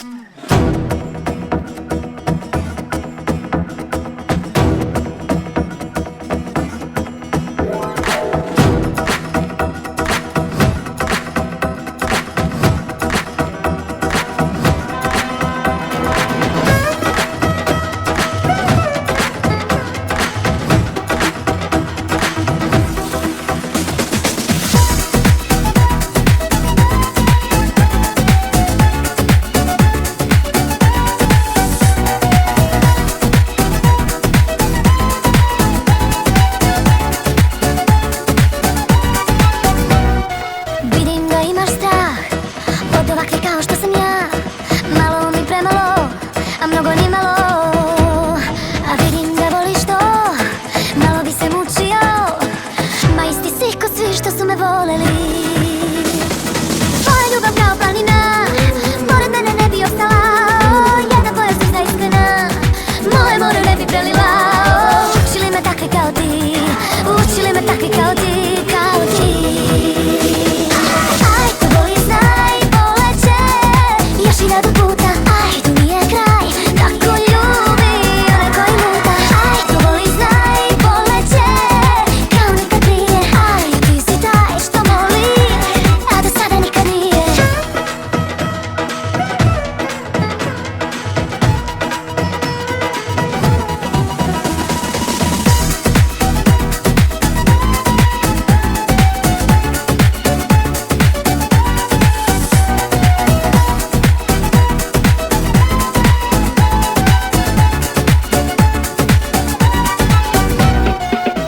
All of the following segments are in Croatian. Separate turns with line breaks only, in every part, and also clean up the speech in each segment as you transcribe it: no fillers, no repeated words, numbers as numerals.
Vidim da imaš strah od ovakvih kao što sam ja. Malo mi premalo, a mnogo нимало. A vidim da voliš to, malo bi se mučio. Ma isti si ko svi što su me voleli. Tvoja ljubav kao planina, pored mene ne bi opstala. Jedna tvoja suza iskrena, moje more ne bi prelila. Učili me takvi kao ti, učili me takvi kao ti, kao ti. Aj, to voli, znaј, bolеће, još 1000 puta. Aj, tu nije kraj, tako ljubi one koji luta. Aj, to voli, znaј, bolеće, kao nikad prije. Aj, ti si taj što moli, a do sada nikad nije.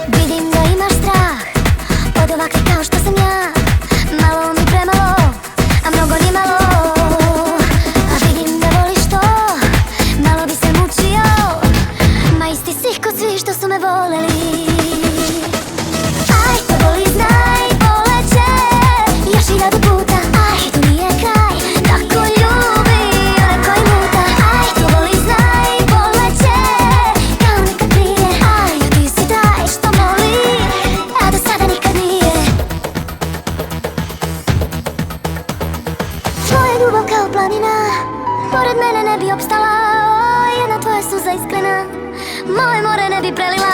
Vidim da imaš strah od ovakvih kao što sam ja. Malo mi premalo, a mnogo нимало. A vidim da voliš to, malo bi se mučio. Ma isti si ko svi što su me voleli. Aj, to voli, znaј, bolеće, još 1000 puta. Aj, tu nije kraj, tako ljubi one koji luta. Aj, to voli, znaј, bolеće, kao nikad prije. Aj, ti si taj što moli, a do sada nikad nije. Tvoja ljubav kao planina, pored mene ne bi opstala. Jedna tvoja suza iskrena, moje more ne bi prelila.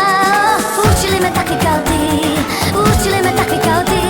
Učili me takvi kao ti, učili me takvi kao ti.